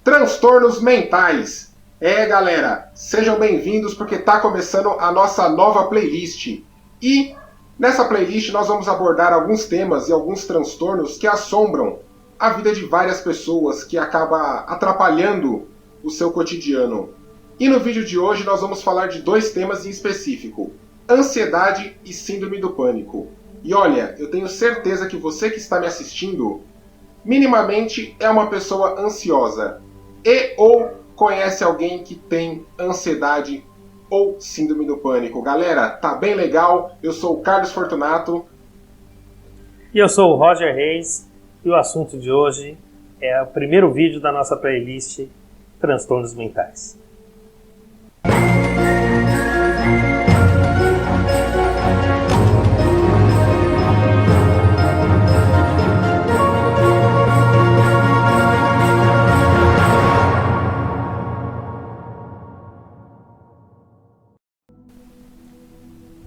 Transtornos mentais. Galera, sejam bem-vindos porque está começando a nossa nova playlist. E nessa playlist nós vamos abordar alguns temas e alguns transtornos que assombram a vida de várias pessoas, que acaba atrapalhando o seu cotidiano. E no vídeo de hoje nós vamos falar de dois temas em específico: ansiedade e síndrome do pânico. E olha, eu tenho certeza que você que está me assistindo minimamente é uma pessoa ansiosa e ou conhece alguém que tem ansiedade ou síndrome do pânico. Galera, tá bem legal? Eu sou o Carlos Fortunato. E eu sou o Roger Reis. E o assunto de hoje é o primeiro vídeo da nossa playlist Transtornos Mentais.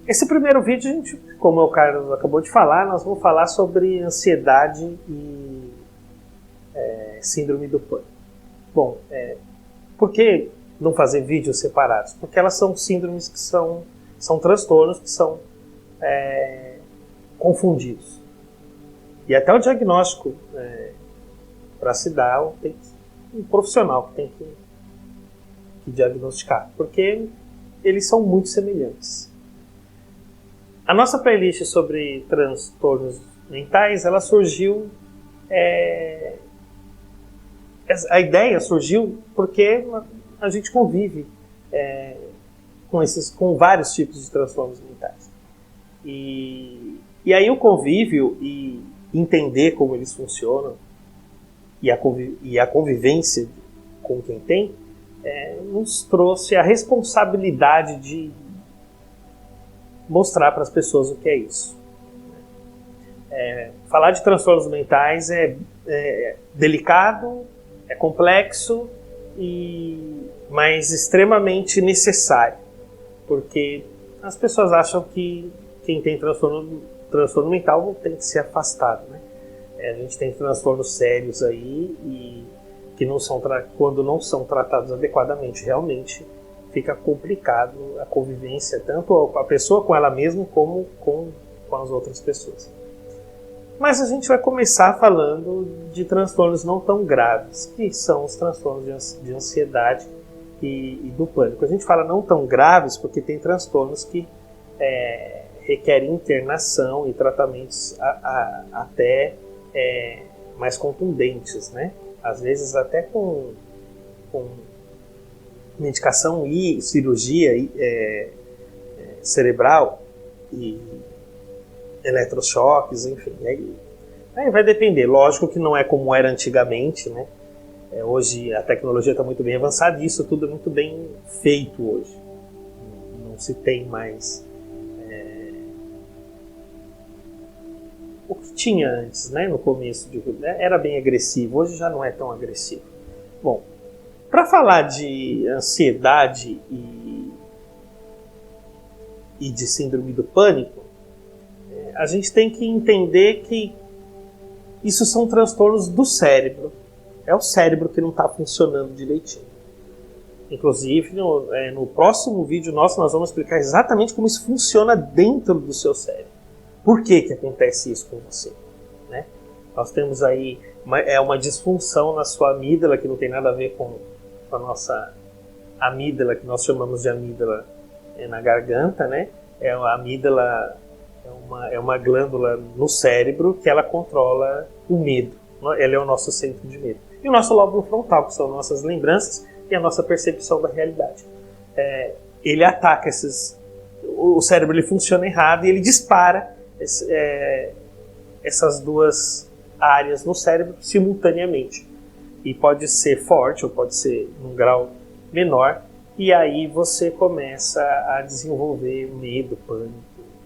Esse primeiro vídeo, gente, como o Carlos acabou de falar, nós vamos falar sobre ansiedade e síndrome do pânico. Bom, por que não fazer vídeos separados? Porque elas são síndromes que são transtornos que são confundidos. E até o diagnóstico para se dar tem um profissional que tem que diagnosticar, porque eles são muito semelhantes. A nossa playlist sobre transtornos mentais, ela surgiu... a ideia surgiu porque a gente convive com vários tipos de transtornos mentais. E aí o convívio e entender como eles funcionam e a convivência com quem tem nos trouxe a responsabilidade de mostrar para as pessoas o que é isso. Falar de transtornos mentais é delicado, é complexo, mas extremamente necessário, porque as pessoas acham que quem tem transtorno mental tem que ser afastado, né? A gente tem transtornos sérios aí e que quando não são tratados adequadamente, realmente fica complicado a convivência, tanto a pessoa com ela mesma como com as outras pessoas. Mas a gente vai começar falando de transtornos não tão graves, que são os transtornos de ansiedade e do pânico. A gente fala não tão graves porque tem transtornos que requerem internação e tratamentos até mais contundentes, né? Às vezes até com medicação e cirurgia cerebral e eletrochoques, enfim. Aí vai depender. Lógico que não é como era antigamente, né? Hoje a tecnologia está muito bem avançada e isso tudo é muito bem feito hoje. Não se tem mais o que tinha antes, né? No começo era bem agressivo. Hoje já não é tão agressivo. Bom, para falar de ansiedade e de síndrome do pânico, a gente tem que entender que isso são transtornos do cérebro. É o cérebro que não está funcionando direitinho. Inclusive, no próximo vídeo nosso, nós vamos explicar exatamente como isso funciona dentro do seu cérebro. Por que acontece isso com você? Né? Nós temos aí uma disfunção na sua amígdala, que não tem nada a ver com a nossa amígdala, que nós chamamos de amígdala na garganta, né? A amígdala é uma glândula no cérebro que ela controla o medo. Ela é o nosso centro de medo. E o nosso lóbulo frontal, que são nossas lembranças e a nossa percepção da realidade. Ele ataca o cérebro, ele funciona errado e ele dispara essas duas áreas no cérebro simultaneamente. E pode ser forte ou pode ser num grau menor, e aí você começa a desenvolver medo, pânico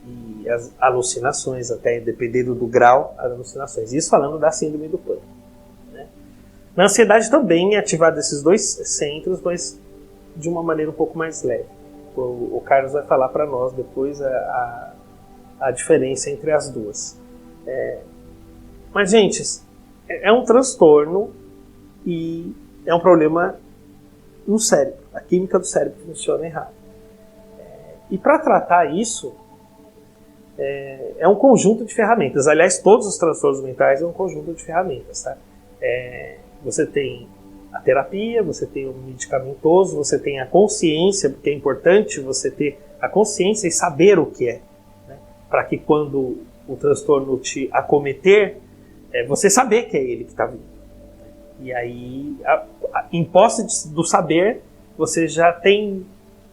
e as alucinações, até dependendo do grau, as alucinações. Isso falando da síndrome do pânico. Né? Na ansiedade também é ativado esses dois centros, mas de uma maneira um pouco mais leve. O Carlos vai falar para nós depois a diferença entre as duas. Mas, gente, é um transtorno e é um problema no cérebro. A química do cérebro funciona errado. E para tratar isso, é um conjunto de ferramentas. Aliás, todos os transtornos mentais é um conjunto de ferramentas. Tá? Você tem a terapia, você tem o medicamentoso, você tem a consciência, porque é importante você ter a consciência e saber o que é. Né? Para que quando o transtorno te acometer, você saber que é ele que está vindo. E aí, em posse do saber, você já tem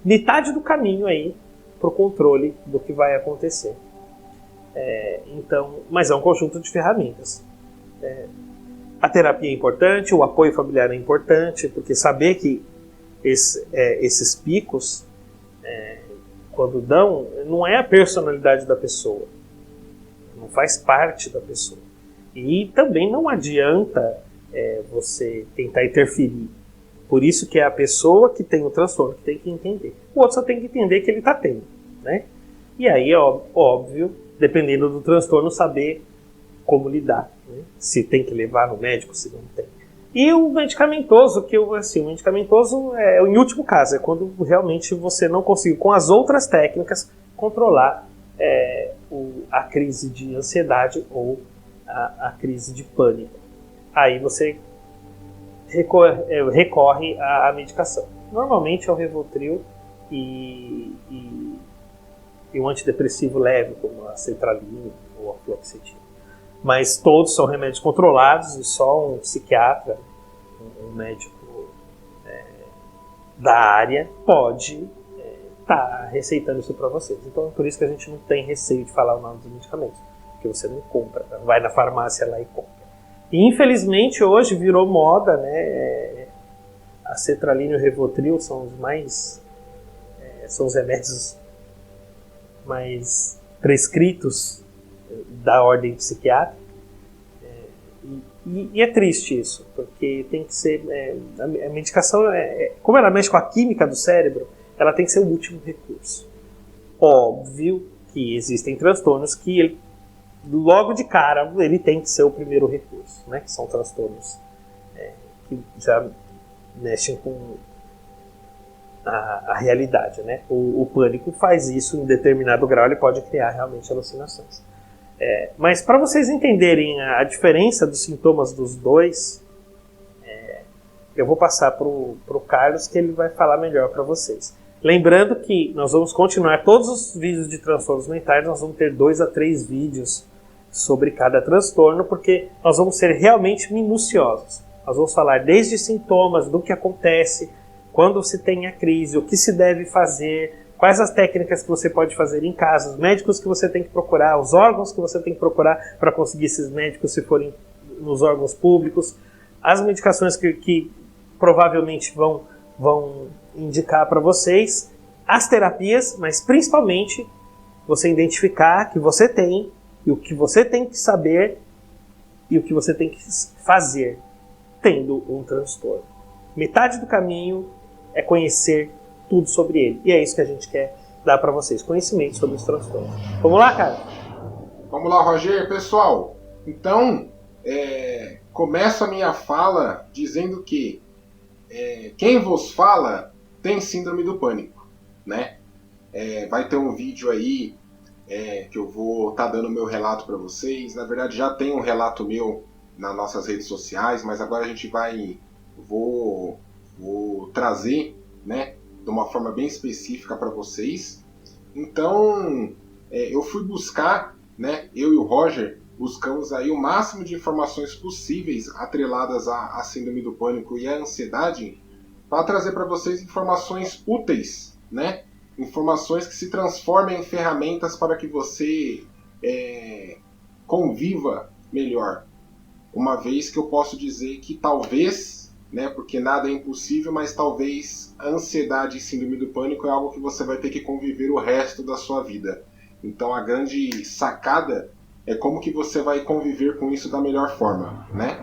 metade do caminho aí para o controle do que vai acontecer. Mas é um conjunto de ferramentas. A terapia é importante, o apoio familiar é importante, porque saber que esses picos, quando dão, não é a personalidade da pessoa, não faz parte da pessoa. E também não adianta você tentar interferir. Por isso que é a pessoa que tem o transtorno que tem que entender. O outro só tem que entender que ele está tendo. Né? E aí é óbvio, dependendo do transtorno, saber como lidar. Né? Se tem que levar no médico, se não tem. E o medicamentoso, o medicamentoso em último caso, é quando realmente você não conseguiu, com as outras técnicas, controlar a crise de ansiedade ou a crise de pânico. Aí você recorre à medicação. Normalmente é o Rivotril e um antidepressivo leve, como a sertralina ou a fluoxetina. Mas todos são remédios controlados e só um psiquiatra, um médico da área, pode estar receitando isso para vocês. Então é por isso que a gente não tem receio de falar o nome dos medicamentos, porque você não compra, vai na farmácia lá e compra. E infelizmente hoje virou moda, né? A sertralina e o Rivotril são os remédios mais prescritos da ordem psiquiátrica. E é triste isso, porque tem que ser... a medicação, como ela mexe com a química do cérebro, ela tem que ser o último recurso. Óbvio que existem transtornos que logo de cara ele tem que ser o primeiro recurso, né? Que são transtornos que já mexem com a realidade, né? O pânico faz isso em determinado grau, ele pode criar realmente alucinações. Mas para vocês entenderem a diferença dos sintomas dos dois, eu vou passar para o Carlos, que ele vai falar melhor para vocês. Lembrando que nós vamos continuar todos os vídeos de transtornos mentais, nós vamos ter 2 a 3 vídeos sobre cada transtorno, porque nós vamos ser realmente minuciosos. Nós vamos falar desde sintomas, do que acontece, quando se tem a crise, o que se deve fazer, quais as técnicas que você pode fazer em casa, os médicos que você tem que procurar, os órgãos que você tem que procurar para conseguir esses médicos se forem nos órgãos públicos, as medicações que provavelmente vão indicar para vocês, as terapias, mas principalmente você identificar que você tem e o que você tem que saber e o que você tem que fazer tendo um transtorno. Metade do caminho é conhecer tudo sobre ele. E é isso que a gente quer dar para vocês, conhecimento sobre os transtornos. Vamos lá, cara? Vamos lá, Roger. Pessoal, então, começo a minha fala dizendo que quem vos fala tem síndrome do pânico, né? Vai ter um vídeo aí que eu vou estar dando meu relato para vocês. Na verdade, já tem um relato meu nas nossas redes sociais, mas agora a gente vou trazer, né, de uma forma bem específica para vocês. Então, eu fui buscar, né, eu e o Roger buscamos aí o máximo de informações possíveis atreladas à síndrome do pânico e à ansiedade, para trazer para vocês informações úteis, né? Informações que se transformem em ferramentas para que você conviva melhor. Uma vez que eu posso dizer que talvez, né, porque nada é impossível, mas talvez a ansiedade e síndrome do pânico é algo que você vai ter que conviver o resto da sua vida. Então a grande sacada é como que você vai conviver com isso da melhor forma, né?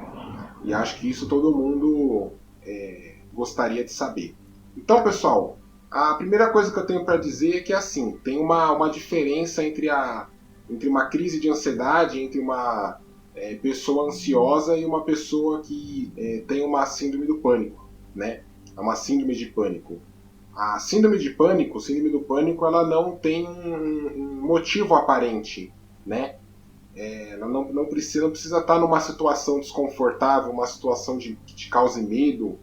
E acho que isso todo mundo gostaria de saber. Então, pessoal, a primeira coisa que eu tenho para dizer é que, assim, tem uma diferença entre uma crise de ansiedade, entre uma pessoa ansiosa e uma pessoa que tem uma síndrome do pânico, né? É uma síndrome de pânico. A síndrome do pânico, ela não tem um motivo aparente, né? Ela não precisa estar numa situação desconfortável, uma situação que te cause medo,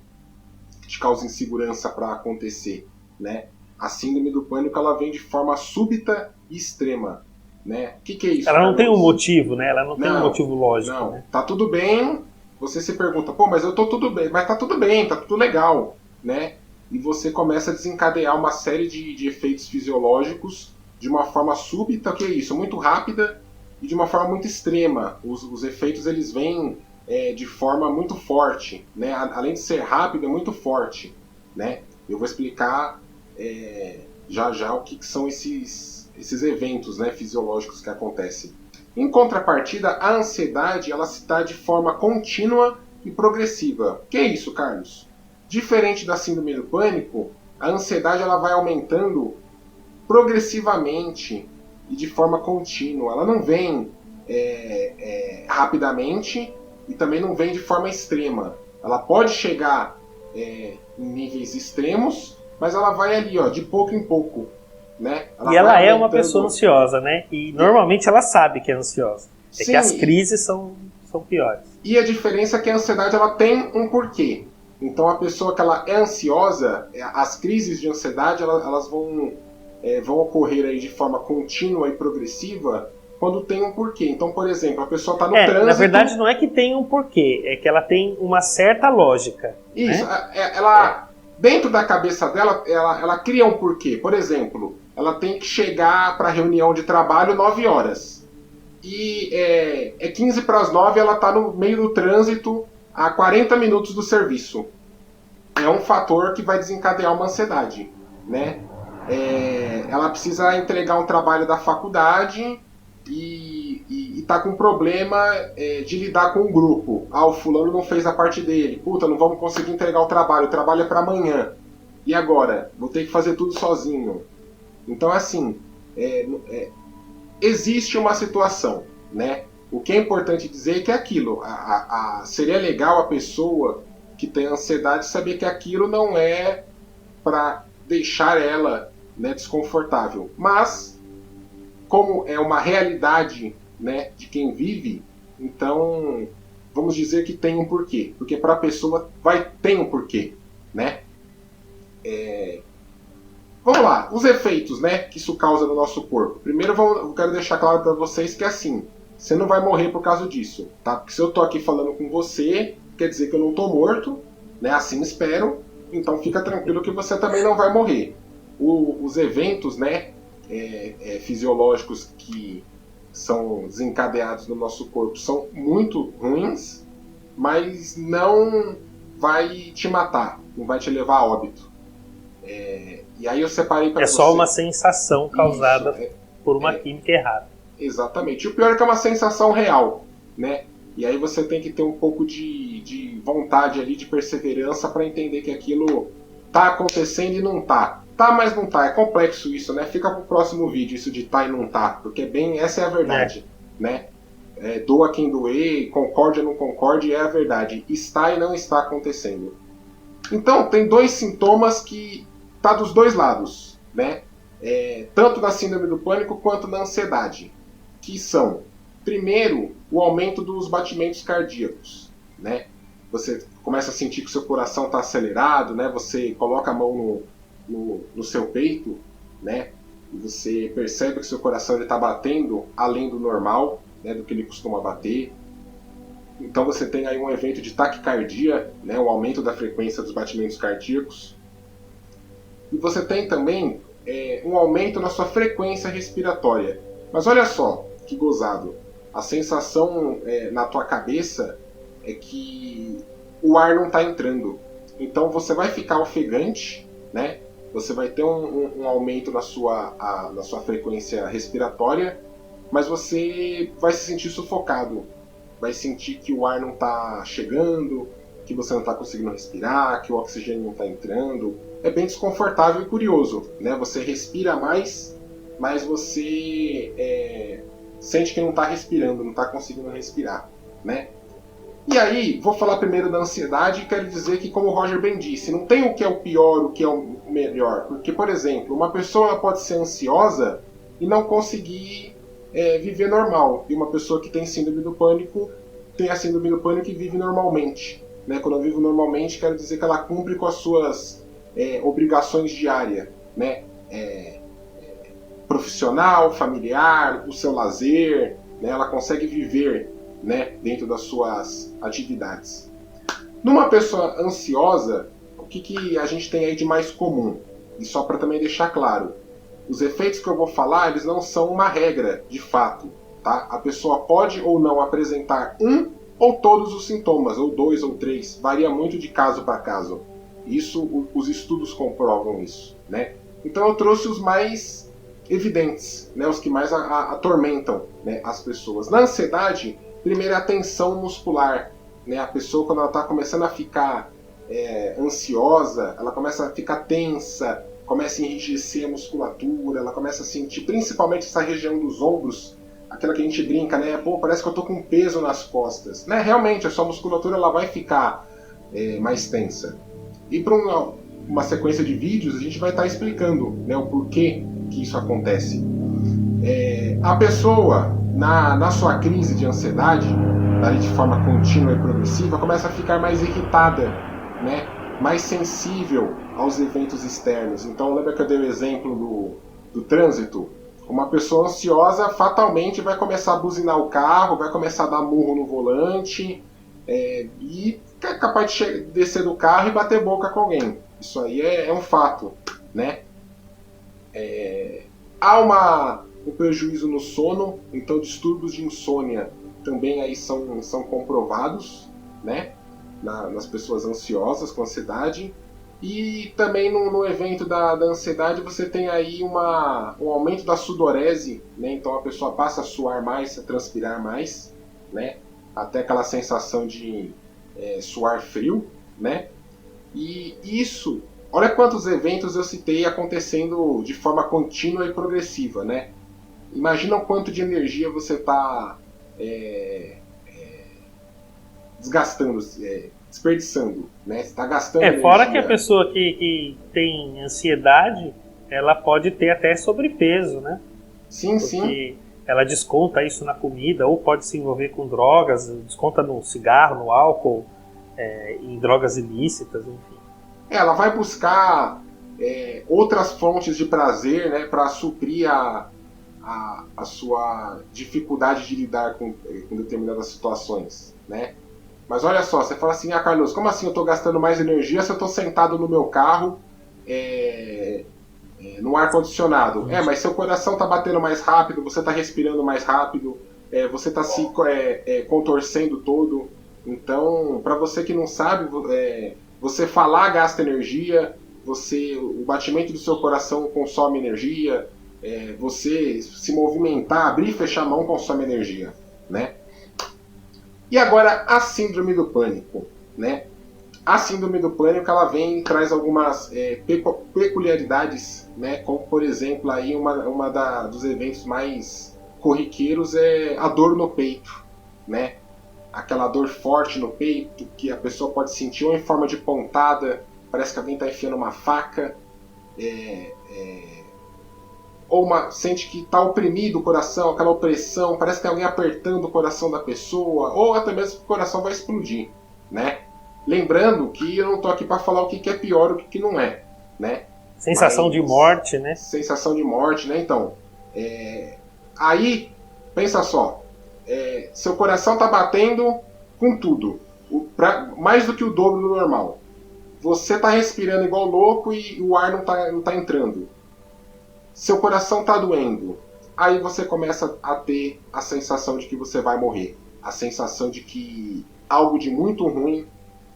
que te cause insegurança para acontecer, né? A síndrome do pânico, ela vem de forma súbita e extrema, né? O que é isso? Ela não tem um motivo, né? Ela não tem um motivo lógico. Não, né? Tá tudo bem. Você se pergunta, pô, mas eu tô tudo bem, mas tá tudo bem, tá tudo legal, né? E você começa a desencadear uma série de efeitos fisiológicos de uma forma súbita, que é isso, muito rápida e de uma forma muito extrema. Os efeitos, eles vêm de forma muito forte, né? Além de ser rápido, é muito forte, né? Eu vou explicar já o que são esses eventos, né, fisiológicos que acontecem. Em contrapartida, a ansiedade, ela se dá de forma contínua e progressiva. Que é isso, Carlos? Diferente da síndrome do pânico, a ansiedade ela vai aumentando progressivamente e de forma contínua. Ela não vem rapidamente e também não vem de forma extrema. Ela pode chegar em níveis extremos, mas ela vai ali, ó, de pouco em pouco. Né? Ela é uma pessoa ansiosa, né? E normalmente ela sabe que é ansiosa. É que as crises são piores. E a diferença é que a ansiedade ela tem um porquê. Então a pessoa que ela é ansiosa, as crises de ansiedade elas vão ocorrer aí de forma contínua e progressiva quando tem um porquê. Então, por exemplo, a pessoa está no trânsito... Na verdade não é que tem um porquê, é que ela tem uma certa lógica. Isso, né? Dentro da cabeça dela, ela cria um porquê. Por exemplo, ela tem que chegar para a reunião de trabalho 9 horas. E 15 para as 9, ela está no meio do trânsito a 40 minutos do serviço. É um fator que vai desencadear uma ansiedade, né? Ela precisa entregar um trabalho da faculdade e está com problema de lidar com o grupo. O fulano não fez a parte dele. Puta, não vamos conseguir entregar o trabalho é para amanhã. E agora? Vou ter que fazer tudo sozinho. Então, assim, existe uma situação, né? O que é importante dizer é que é aquilo. Seria legal a pessoa que tem ansiedade saber que aquilo não é para deixar ela, né, desconfortável. Mas, como é uma realidade, né, de quem vive, então vamos dizer que tem um porquê. Porque para a pessoa ter um porquê, né? Vamos lá, os efeitos, né, que isso causa no nosso corpo. Primeiro eu quero deixar claro para vocês que assim, você não vai morrer por causa disso, tá? Porque se eu tô aqui falando com você, quer dizer que eu não tô morto, né? Assim espero. Então fica tranquilo que você também não vai morrer. Os eventos, né, fisiológicos que são desencadeados no nosso corpo são muito ruins, mas não vai te matar, não vai te levar a óbito. E aí eu separei para você. É só uma sensação causada por uma química errada. Exatamente. E o pior é que é uma sensação real, né? E aí você tem que ter um pouco de vontade ali, de perseverança para entender que aquilo tá acontecendo e não tá. Tá, mas não tá. É complexo isso, né? Fica pro próximo vídeo isso de tá e não tá, porque essa é a verdade, né? Doa quem doer, concorde ou não concorde, é a verdade. Está e não está acontecendo. Então, tem dois sintomas que tá dos dois lados, né? Tanto na síndrome do pânico quanto na ansiedade, que são, primeiro, o aumento dos batimentos cardíacos, né? Você começa a sentir que o seu coração está acelerado, né? Você coloca a mão no seu peito, né? E você percebe que o seu coração está batendo além do normal, né? Do que ele costuma bater. Então você tem aí um evento de taquicardia, né? O aumento da frequência dos batimentos cardíacos. E você tem também um aumento na sua frequência respiratória. Mas olha só, que gozado. A sensação na tua cabeça é que o ar não está entrando. Então você vai ficar ofegante, né? Você vai ter um aumento na sua frequência respiratória, mas você vai se sentir sufocado. Vai sentir que o ar não está chegando, que você não está conseguindo respirar, que o oxigênio não está entrando. É bem desconfortável e curioso, né? Você respira mais, mas você sente que não está respirando, não está conseguindo respirar, né? E aí, vou falar primeiro da ansiedade e quero dizer que, como o Roger bem disse, não tem o que é o pior, o que é o melhor. Porque, por exemplo, uma pessoa pode ser ansiosa e não conseguir viver normal. E uma pessoa que tem síndrome do pânico tem a síndrome do pânico e vive normalmente. Né? Quando eu vivo normalmente, quero dizer que ela cumpre com as suas obrigações diárias. Né? Profissional, familiar, o seu lazer, né? Ela consegue viver, né, dentro das suas atividades. Numa pessoa ansiosa, o que a gente tem aí de mais comum? E só para também deixar claro, os efeitos que eu vou falar, eles não são uma regra, de fato. Tá? A pessoa pode ou não apresentar um ou todos os sintomas, ou 2 ou 3, varia muito de caso para caso. Isso, os estudos comprovam isso. Né? Então eu trouxe os mais evidentes, né, os que mais atormentam, né, as pessoas. Na ansiedade, primeiro é a tensão muscular. Né? A pessoa, quando ela está começando a ficar ansiosa, ela começa a ficar tensa, começa a enrijecer a musculatura, ela começa a sentir, principalmente essa região dos ombros, aquela que a gente brinca, né? Pô, parece que eu tô com um peso nas costas. Né? Realmente, a sua musculatura ela vai ficar mais tensa. E para uma sequência de vídeos, a gente vai estar explicando, né, o porquê que isso acontece. A pessoa, na sua crise de ansiedade, de forma contínua e progressiva, começa a ficar mais irritada, né? Mais sensível aos eventos externos. Então, lembra que eu dei o exemplo do trânsito? Uma pessoa ansiosa fatalmente vai começar a buzinar o carro, vai começar a dar murro no volante e é capaz de descer do carro e bater boca com alguém. Isso aí é um fato, né? Há um prejuízo no sono, então distúrbios de insônia também aí são comprovados, né, nas pessoas ansiosas com ansiedade. E também no evento da ansiedade você tem aí um aumento da sudorese, né, então a pessoa passa a suar mais, a transpirar mais, né, até aquela sensação de suar frio, né, e isso, olha quantos eventos eu citei acontecendo de forma contínua e progressiva, né? Imagina o quanto de energia você está desgastando, desperdiçando, né? Você está gastando energia. Fora que a pessoa que tem ansiedade, ela pode ter até sobrepeso, né? Sim, porque ela desconta isso na comida, ou pode se envolver com drogas, desconta no cigarro, no álcool, em drogas ilícitas, enfim. Ela vai buscar outras fontes de prazer, né, para suprir a sua dificuldade de lidar com determinadas situações, né? Mas olha só, você fala assim, Carlos, como assim eu estou gastando mais energia se eu estou sentado no meu carro no ar-condicionado? Mas seu coração está batendo mais rápido, você está respirando mais rápido, você está se contorcendo todo. Então, para você que não sabe, você falar gasta energia, o batimento do seu coração consome energia, você se movimentar, abrir e fechar a mão consome energia, né? E agora a síndrome do pânico, né? A síndrome do pânico ela traz algumas peculiaridades, né? Como por exemplo aí dos eventos mais corriqueiros é a dor no peito, né? Aquela dor forte no peito que a pessoa pode sentir ou em forma de pontada, parece que alguém está enfiando uma faca, ou sente que está oprimido o coração, aquela opressão, parece que tem alguém apertando o coração da pessoa, ou até mesmo que o coração vai explodir, né? Lembrando que eu não estou aqui para falar o que é pior e o que não é, né? Sensação de morte, né? Sensação de morte, né? Então, aí, pensa só, seu coração está batendo com tudo, mais do que o dobro do normal. Você está respirando igual louco e o ar não tá entrando. Seu coração está doendo. Aí você começa a ter a sensação de que você vai morrer. A sensação de que algo de muito ruim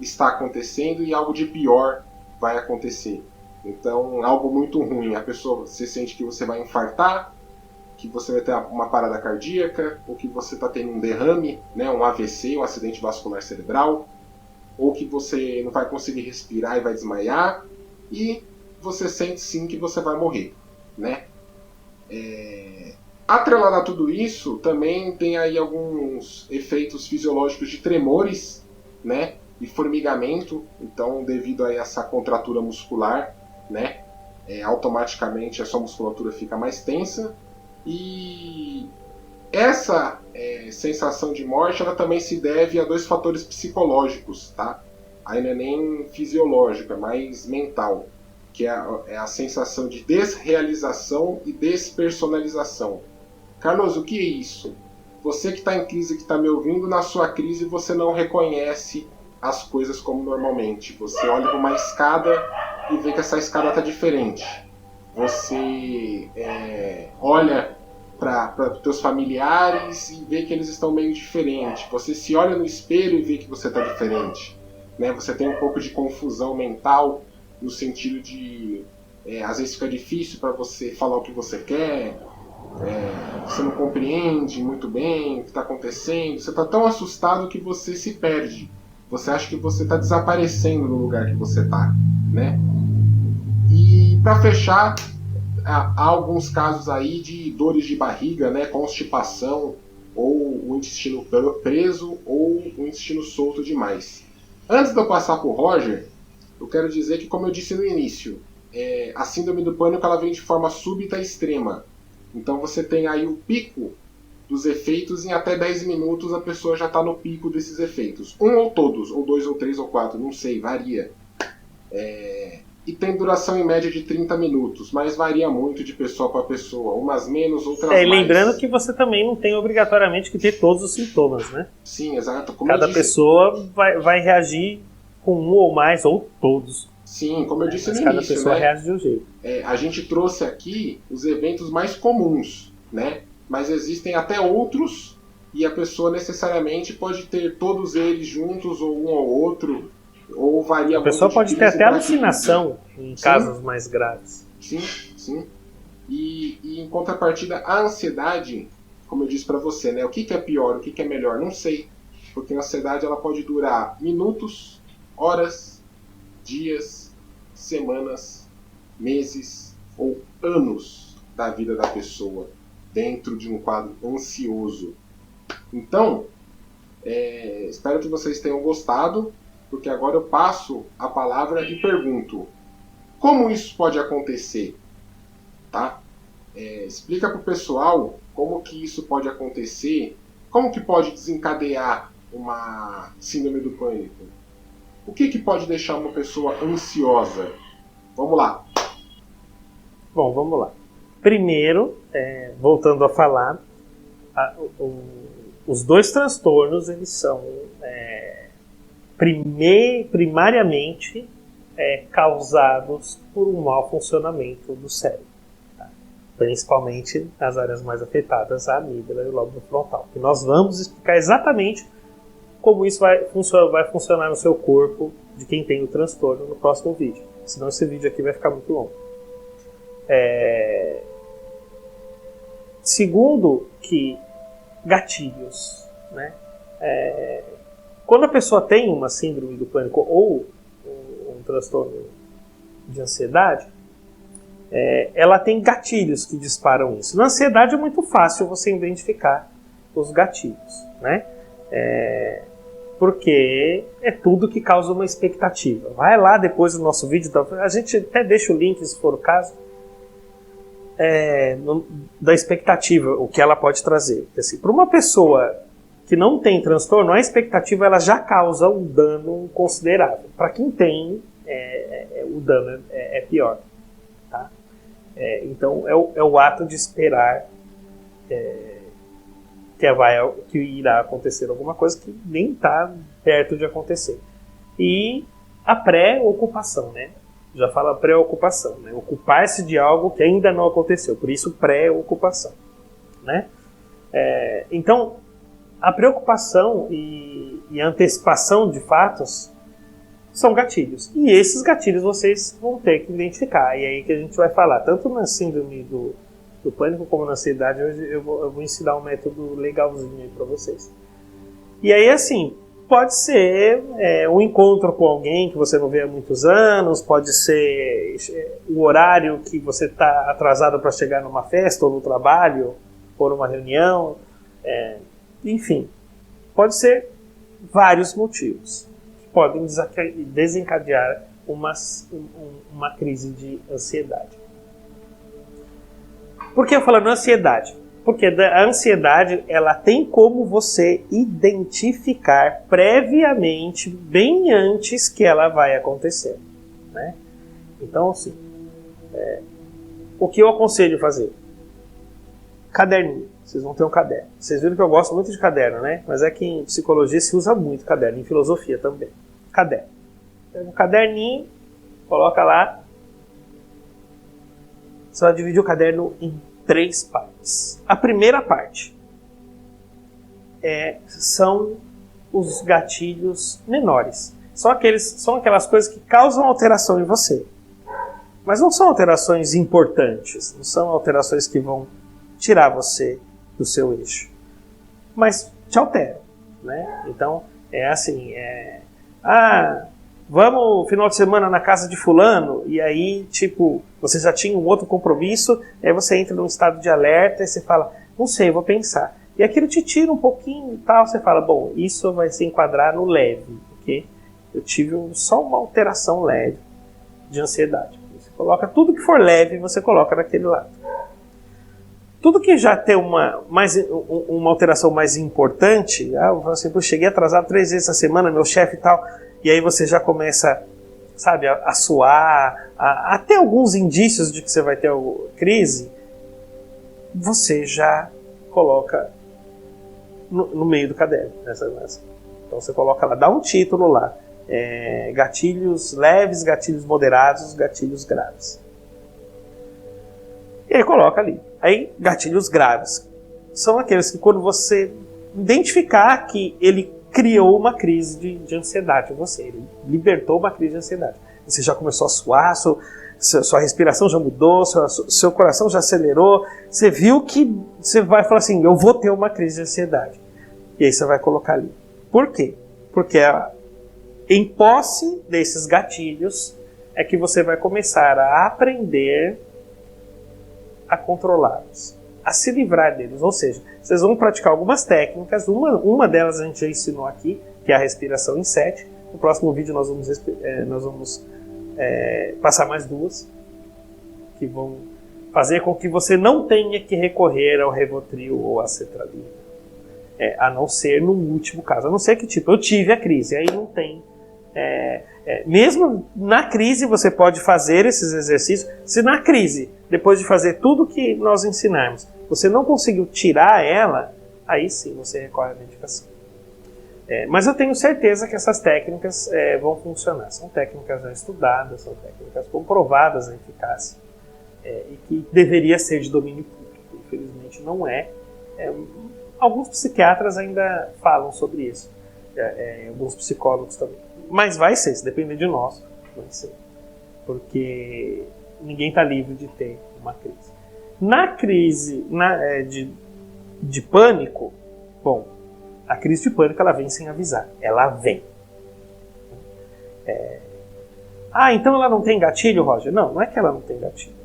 está acontecendo e algo de pior vai acontecer. Então, algo muito ruim. A pessoa se sente que você vai infartar, que você vai ter uma parada cardíaca, ou que você está tendo um derrame, né, um AVC, um acidente vascular cerebral, ou que você não vai conseguir respirar e vai desmaiar, e você sente sim que você vai morrer, né? Atrelado a tudo isso, também tem aí alguns efeitos fisiológicos de tremores, né? E formigamento, então devido a essa contratura muscular, né? Automaticamente a sua musculatura fica mais tensa e essa sensação de morte ela também se deve a 2 fatores psicológicos, tá? Aí não é nem fisiológico, é mais mental, que é a sensação de desrealização e despersonalização. Carlos, o que é isso? Você que está em crise, que está me ouvindo, na sua crise você não reconhece as coisas como normalmente. Você olha para uma escada e vê que essa escada está diferente. Você olha para os teus familiares e vê que eles estão meio diferentes. Você se olha no espelho e vê que você está diferente. Né? Você tem um pouco de confusão mental, no sentido de às vezes fica difícil para você falar o que você quer, você não compreende muito bem o que está acontecendo, você está tão assustado que você se perde. Você acha que você está desaparecendo no lugar que você está, né? E para fechar, há alguns casos aí de dores de barriga, né? Constipação, ou o intestino preso, ou o intestino solto demais. Antes de eu passar para o Roger, eu quero dizer que, como eu disse no início, a síndrome do pânico ela vem de forma súbita e extrema. Então você tem aí o pico dos efeitos, em até 10 minutos a pessoa já está no pico desses efeitos. Um ou todos, ou 2 ou 3 ou 4, não sei, varia. E tem duração em média de 30 minutos, mas varia muito de pessoa para pessoa, umas menos, outras mais. Lembrando que você também não tem obrigatoriamente que ter todos os sintomas, né? Sim, exato. Como cada pessoa vai reagir com um ou mais, ou todos. Sim, como eu disse no cada início, pessoa né? reage de um jeito. A gente trouxe aqui os eventos mais comuns, né? Mas existem até outros, e a pessoa necessariamente pode ter todos eles juntos, ou um ou outro, ou varia muito. A pessoa pode ter até alucinação em casos mais graves. Sim, sim. E em contrapartida, a ansiedade, como eu disse para você, né? O que é pior, o que é melhor? Não sei. Porque a ansiedade ela pode durar minutos, horas, dias, semanas, meses ou anos da vida da pessoa dentro de um quadro ansioso. Então, espero que vocês tenham gostado, porque agora eu passo a palavra e pergunto: como isso pode acontecer? Tá? Explica para o pessoal como que isso pode acontecer, como que pode desencadear uma síndrome do pânico. O que pode deixar uma pessoa ansiosa? Vamos lá. Bom, vamos lá. Primeiro, voltando a falar, os 2 transtornos eles são primariamente causados por um mau funcionamento do cérebro, tá? Principalmente nas áreas mais afetadas, a amígdala e o lóbulo frontal. E nós vamos explicar exatamente como isso vai funcionar no seu corpo de quem tem o transtorno no próximo vídeo. Senão esse vídeo aqui vai ficar muito longo. Segundo, que gatilhos, né? Quando a pessoa tem uma síndrome do pânico ou um transtorno de ansiedade, ela tem gatilhos que disparam isso. Na ansiedade é muito fácil você identificar os gatilhos, né? Porque é tudo que causa uma expectativa. Vai lá depois do nosso vídeo, a gente até deixa o link se for o caso, da expectativa, o que ela pode trazer. Assim, para uma pessoa que não tem transtorno, a expectativa ela já causa um dano considerável. Para quem tem, o dano é pior. Tá? Então é o ato de esperar que irá acontecer alguma coisa que nem está perto de acontecer. E a pré-ocupação, né? Já fala pré-ocupação, né? Ocupar-se de algo que ainda não aconteceu, por isso pré-ocupação, né? Então, a preocupação e a antecipação de fatos são gatilhos. E esses gatilhos vocês vão ter que identificar. E aí que a gente vai falar, tanto na síndrome do pânico como na ansiedade, hoje eu vou ensinar um método legalzinho aí para vocês. E aí, assim, pode ser um encontro com alguém que você não vê há muitos anos, pode ser o horário que você está atrasado para chegar numa festa ou no trabalho, ou numa reunião, enfim, pode ser vários motivos. podem desencadear uma crise de ansiedade. Por que eu falo ansiedade? Porque a ansiedade, ela tem como você identificar previamente, bem antes que ela vai acontecer, né? Então, assim, o que eu aconselho fazer? Caderninho. Vocês vão ter um caderno. Vocês viram que eu gosto muito de caderno, né? Mas é que em psicologia se usa muito caderno, em filosofia também. Caderno. Pega um caderninho, coloca lá. Você vai dividir o caderno em 3 partes. A primeira parte são os gatilhos menores. São aquelas coisas que causam alteração em você. Mas não são alterações importantes. Não são alterações que vão tirar você do seu eixo. Mas te alteram, né? Então, é assim, vamos final de semana na casa de fulano, e aí, tipo, você já tinha um outro compromisso, aí você entra num estado de alerta e você fala, não sei, vou pensar. E aquilo te tira um pouquinho e tal, você fala, bom, isso vai se enquadrar no leve, porque eu tive só uma alteração leve de ansiedade. Você coloca tudo que for leve, você coloca naquele lado. Tudo que já tem uma alteração mais importante, eu falo assim, cheguei atrasado 3 vezes essa semana, meu chefe e tal, e aí você já começa, sabe, a suar, a ter alguns indícios de que você vai ter crise, você já coloca no meio do caderno. Então você coloca lá, dá um título lá, gatilhos leves, gatilhos moderados, gatilhos graves. E aí coloca ali. Aí, gatilhos graves são aqueles que quando você identificar que ele criou uma crise de ansiedade em você, ele libertou uma crise de ansiedade. Você já começou a suar, sua respiração já mudou, seu coração já acelerou, você viu que você vai falar assim, eu vou ter uma crise de ansiedade. E aí você vai colocar ali. Por quê? Porque em posse desses gatilhos é que você vai começar a aprender a controlá-los, a se livrar deles. Ou seja, vocês vão praticar algumas técnicas, uma delas a gente já ensinou aqui, que é a respiração em 7. No próximo vídeo nós vamos passar mais 2, que vão fazer com que você não tenha que recorrer ao Rivotril ou à sertralina, a não ser no último caso, a não ser que tipo, eu tive a crise, aí não tem. Mesmo na crise você pode fazer esses exercícios. Se na crise, depois de fazer tudo que nós ensinarmos, você não conseguiu tirar ela, aí sim você recorre à medicação. Mas eu tenho certeza que essas técnicas vão funcionar. São técnicas já estudadas, são técnicas comprovadas a eficácia, e que deveria ser de domínio público. Infelizmente não é. Alguns psiquiatras ainda falam sobre isso, alguns psicólogos também. Mas vai ser, se depender de nós, vai ser. Porque ninguém está livre de ter uma crise. Na crise de pânico, bom, a crise de pânico ela vem sem avisar, ela vem. Então ela não tem gatilho, Roger? Não é que ela não tem gatilho.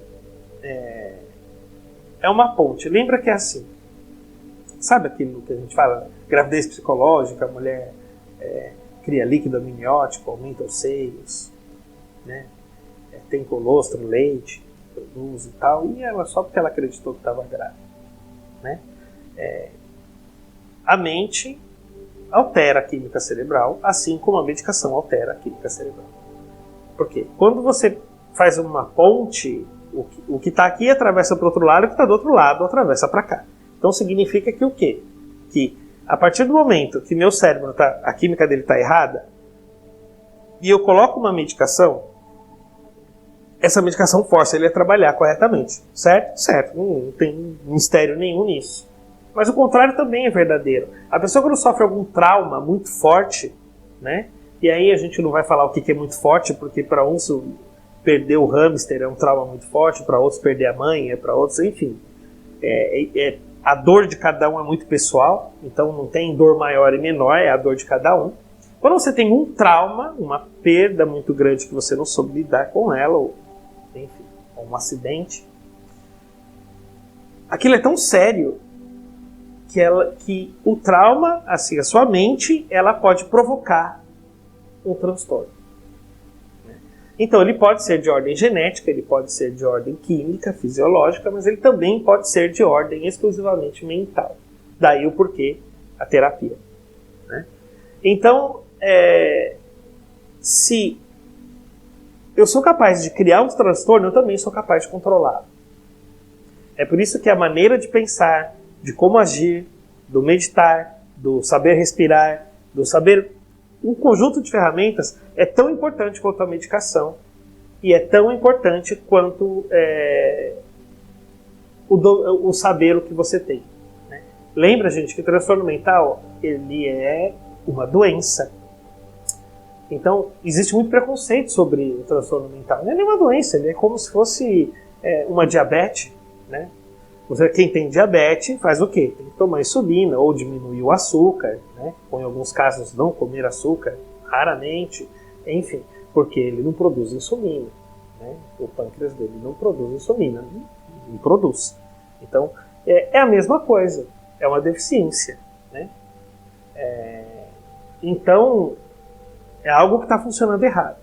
É uma ponte. Lembra que é assim, sabe aquilo que a gente fala, gravidez psicológica, a mulher cria líquido amniótico, aumenta os seios, né? Tem colostro, leite, produz e tal, e ela só porque ela acreditou que estava grávida, né? A mente altera a química cerebral, assim como a medicação altera a química cerebral. Por quê? Quando você faz uma ponte, o que está aqui atravessa para o outro lado, o que está do outro lado atravessa para cá. Então significa que o quê? Que a partir do momento que meu cérebro a química dele está errada, e eu coloco uma medicação, essa medicação força ele a trabalhar corretamente. Certo? Certo. Não tem mistério nenhum nisso. Mas o contrário também é verdadeiro. A pessoa quando sofre algum trauma muito forte, né? E aí a gente não vai falar o que é muito forte, porque para uns perder o hamster é um trauma muito forte, para outros perder a mãe, para outros, enfim. A dor de cada um é muito pessoal, então não tem dor maior e menor, é a dor de cada um. Quando você tem um trauma, uma perda muito grande que você não soube lidar com ela, ou enfim, um acidente, aquilo é tão sério que o trauma, assim, a sua mente, ela pode provocar um transtorno. Então, ele pode ser de ordem genética, ele pode ser de ordem química, fisiológica, mas ele também pode ser de ordem exclusivamente mental. Daí o porquê a terapia. Né? Então, se eu sou capaz de criar um transtorno, eu também sou capaz de controlá-lo. É por isso que a maneira de pensar, de como agir, do meditar, do saber respirar, do saber... Um conjunto de ferramentas é tão importante quanto a medicação e é tão importante quanto o saber o que você tem. Né? Lembra, gente, que o transtorno mental ele é uma doença. Então, existe muito preconceito sobre o transtorno mental. Ele é uma doença, ele é como se fosse uma diabetes. Né? Quem tem diabetes faz o quê? Tem que tomar insulina ou diminuir o açúcar, né? Ou em alguns casos não comer açúcar, raramente, enfim, porque ele não produz insulina. Né? O pâncreas dele não produz insulina, não produz. Então, é a mesma coisa, é uma deficiência. Né? Então, é algo que está funcionando errado.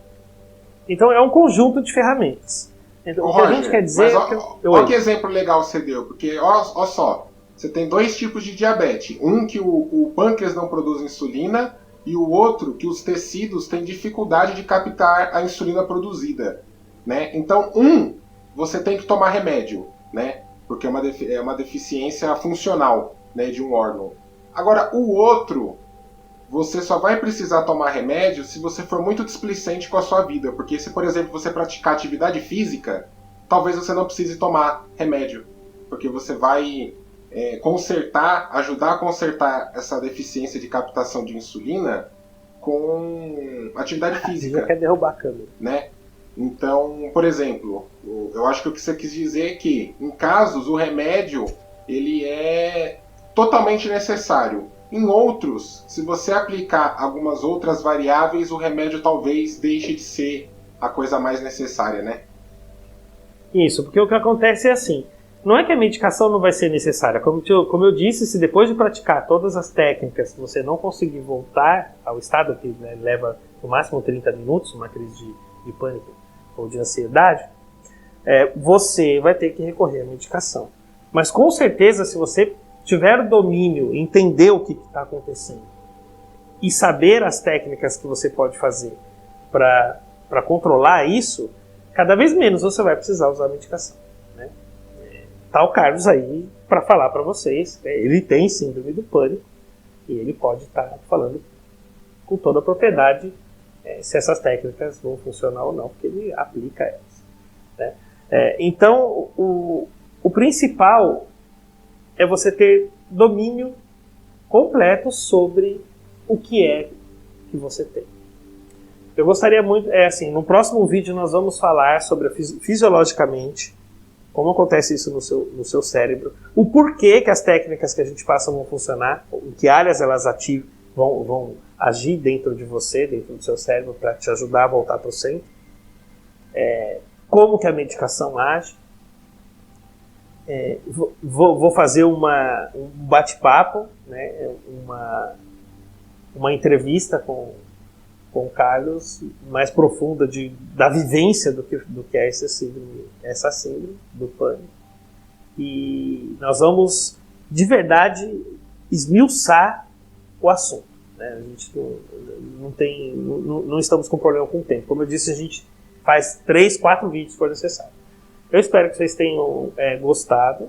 Então, é um conjunto de ferramentas. Então, o que a gente quer dizer... Olha que exemplo legal você deu, porque olha só, você tem dois tipos de diabetes. Um que o pâncreas não produz insulina e o outro que os tecidos têm dificuldade de captar a insulina produzida. Né? Então, você tem que tomar remédio, né? Porque é uma deficiência funcional, né, de um órgão. Agora, o outro... Você só vai precisar tomar remédio se você for muito displicente com a sua vida. Porque se, por exemplo, você praticar atividade física, talvez você não precise tomar remédio. Porque você vai ajudar a consertar essa deficiência de captação de insulina com atividade física. Já quer derrubar a câmera. Né? Então, por exemplo, eu acho que o que você quis dizer é que, em casos, o remédio ele é totalmente necessário. Em outros, se você aplicar algumas outras variáveis, o remédio talvez deixe de ser a coisa mais necessária, né? Isso, porque o que acontece é assim, não é que a medicação não vai ser necessária, como eu disse, se depois de praticar todas as técnicas você não conseguir voltar ao estado que, né, leva no máximo 30 minutos, uma crise de pânico ou de ansiedade, você vai ter que recorrer à medicação. Mas com certeza, se você tiver o domínio, entender o que está acontecendo e saber as técnicas que você pode fazer para controlar isso, cada vez menos você vai precisar usar a medicação. Né? Tá o Carlos aí para falar para vocês, ele tem síndrome do pânico e ele pode estar falando com toda a propriedade se essas técnicas vão funcionar ou não, porque ele aplica elas. Né? Então, o principal é você ter domínio completo sobre o que é que você tem. Eu gostaria muito, no próximo vídeo nós vamos falar sobre fisiologicamente como acontece isso no seu cérebro, o porquê que as técnicas que a gente passa vão funcionar, em que áreas elas vão agir dentro de você, dentro do seu cérebro, para te ajudar a voltar para o centro, como que a medicação age. Vou fazer um bate-papo, né, uma entrevista com o Carlos mais profunda da vivência do que é essa síndrome do pânico. E nós vamos, de verdade, esmiuçar o assunto. Né? A gente não estamos com problema com o tempo. Como eu disse, a gente faz 3, 4 vídeos se for necessário. Eu espero que vocês tenham gostado.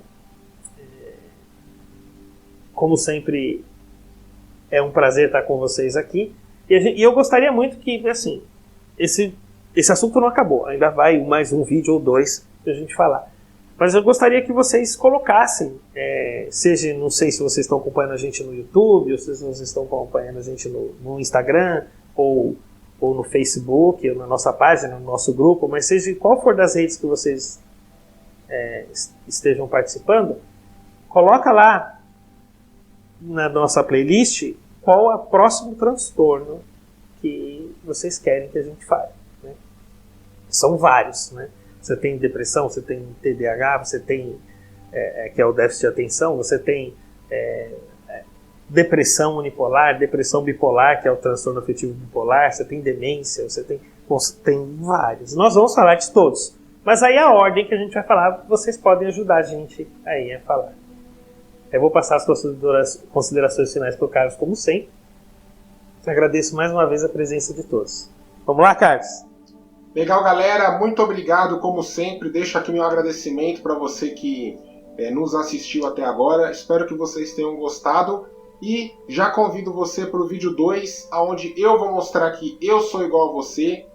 Como sempre, é um prazer estar com vocês aqui. E eu gostaria muito que, assim, esse assunto não acabou. Ainda vai mais um vídeo ou 2 para a gente falar. Mas eu gostaria que vocês colocassem, seja, não sei se vocês estão acompanhando a gente no YouTube, ou se vocês estão acompanhando a gente no Instagram, ou no Facebook, ou na nossa página, no nosso grupo, mas seja qual for das redes que vocês estejam participando, coloca lá na nossa playlist qual é o próximo transtorno que vocês querem que a gente fale. Né? São vários, né? Você tem depressão, você tem TDAH, você tem que é o déficit de atenção, você tem depressão unipolar, depressão bipolar, que é o transtorno afetivo bipolar, você tem demência, tem vários. Nós vamos falar de todos. Mas aí a ordem que a gente vai falar, vocês podem ajudar a gente aí a falar. Eu vou passar as considerações finais para o Carlos, como sempre. Agradeço mais uma vez a presença de todos. Vamos lá, Carlos? Legal, galera. Muito obrigado, como sempre. Deixo aqui meu agradecimento para você que nos assistiu até agora. Espero que vocês tenham gostado. E já convido você para o vídeo 2, onde eu vou mostrar que eu sou igual a você.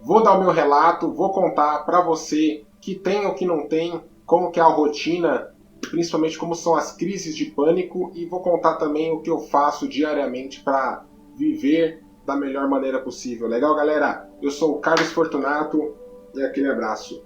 Vou dar o meu relato, vou contar para você que tem ou que não tem, como que é a rotina, principalmente como são as crises de pânico, e vou contar também o que eu faço diariamente para viver da melhor maneira possível. Legal, galera? Eu sou o Carlos Fortunato e aquele abraço.